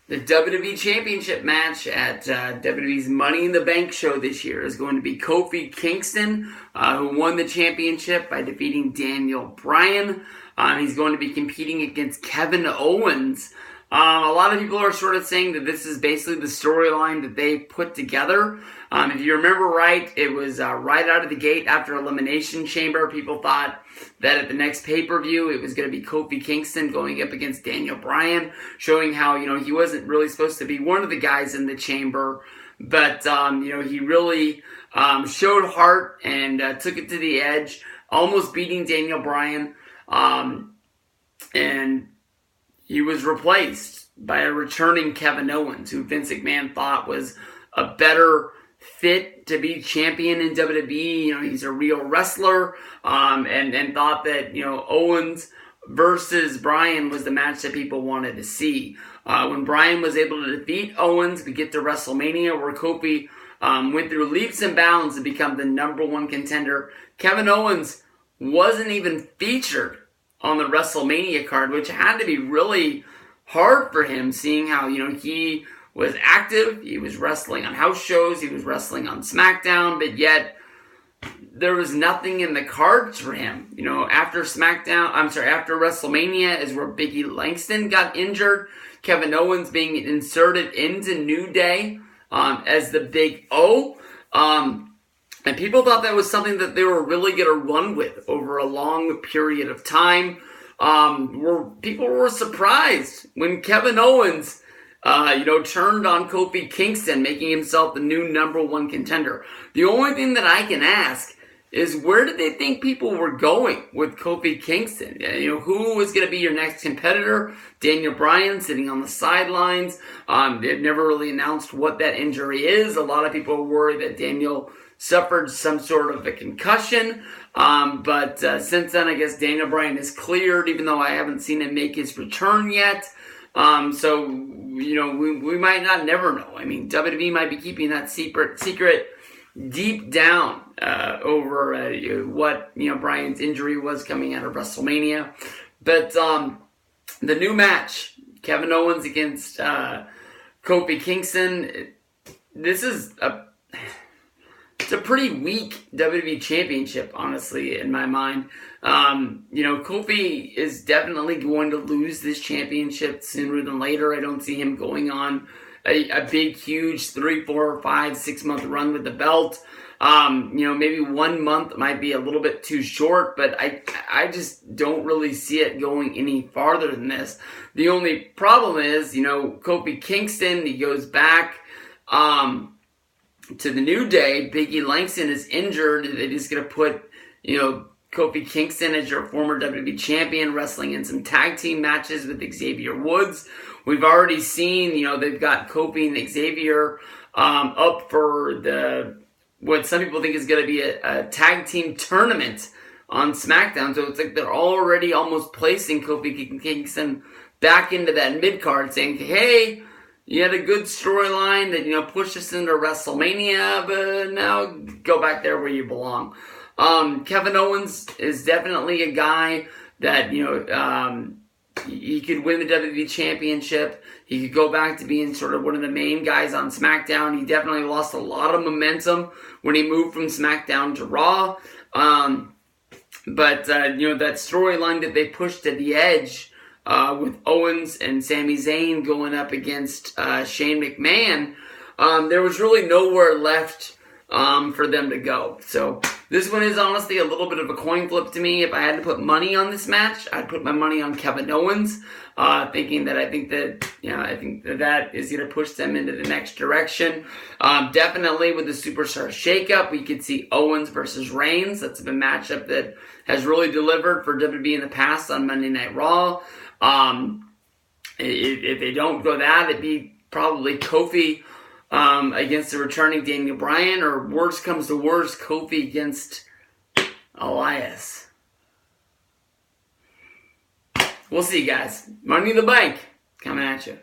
The WWE Championship match at WWE's Money in the Bank show this year is going to be Kofi Kingston, who won the championship by defeating Daniel Bryan. He's going to be competing against Kevin Owens. A lot of people are sort of saying that this is basically the storyline that they put together. If you remember right, it was right out of the gate after Elimination Chamber. People thought that at the next pay-per-view, it was going to be Kofi Kingston going up against Daniel Bryan, showing how, he wasn't really supposed to be one of the guys in the chamber, but, he really showed heart and took it to the edge, almost beating Daniel Bryan, and he was replaced by a returning Kevin Owens, who Vince McMahon thought was a better fit to be champion in WWE. He's a real wrestler, and thought that, Owens versus Bryan was the match that people wanted to see. When Bryan was able to defeat Owens, we get to WrestleMania, where Kofi went through leaps and bounds to become the number one contender. Kevin Owens wasn't even featured on the WrestleMania card, which had to be really hard for him, seeing how, he was active, he was wrestling on house shows, he was wrestling on SmackDown, but yet there was nothing in the cards for him. After WrestleMania is where Biggie Langston got injured, Kevin Owens being inserted into New Day as the Big O, and people thought that was something that they were really going to run with over a long period of time. Where people were surprised when Kevin Owens, turned on Kofi Kingston, making himself the new number one contender. The only thing that I can ask is, where did they think people were going with Kofi Kingston? Who was going to be your next competitor? Daniel Bryan sitting on the sidelines. They've never really announced what that injury is. A lot of people worry that Daniel suffered some sort of a concussion. But since then, I guess Daniel Bryan is cleared, even though I haven't seen him make his return yet. So, we might not never know. WWE might be keeping that secret deep down over what, Bryan's injury was coming out of WrestleMania. But the new match, Kevin Owens against Kofi Kingston, it's a pretty weak WWE Championship, honestly, in my mind. Kofi is definitely going to lose this championship sooner than later. I don't see him going on a big, huge 3, 4, 5, 6 month run with the belt. Maybe 1 month might be a little bit too short, but I just don't really see it going any farther than this. The only problem is, Kofi Kingston, he goes back, to the New Day. Biggie Langston is injured. They're just going to put, Kofi Kingston as your former WWE champion, wrestling in some tag team matches with Xavier Woods. We've already seen, they've got Kofi and Xavier up for what some people think is going to be a tag team tournament on SmackDown. So it's like they're already almost placing Kofi Kingston back into that mid-card, saying, hey, you had a good storyline that, pushed us into WrestleMania, but now go back there where you belong. Kevin Owens is definitely a guy that, he could win the WWE Championship. He could go back to being sort of one of the main guys on SmackDown. He definitely lost a lot of momentum when he moved from SmackDown to Raw. But that storyline that they pushed to the edge, with Owens and Sami Zayn going up against Shane McMahon, there was really nowhere left for them to go. So this one is honestly a little bit of a coin flip to me. If I had to put money on this match, I'd put my money on Kevin Owens, thinking that I think that is going to push them into the next direction. Definitely with the Superstar shakeup, we could see Owens versus Reigns. That's been a matchup that has really delivered for WWE in the past on Monday Night Raw. If they don't go that, it'd be probably Kofi against the returning Daniel Bryan, or worst comes to worst, Kofi against Elias. We'll see, guys. Money in the Bank coming at you.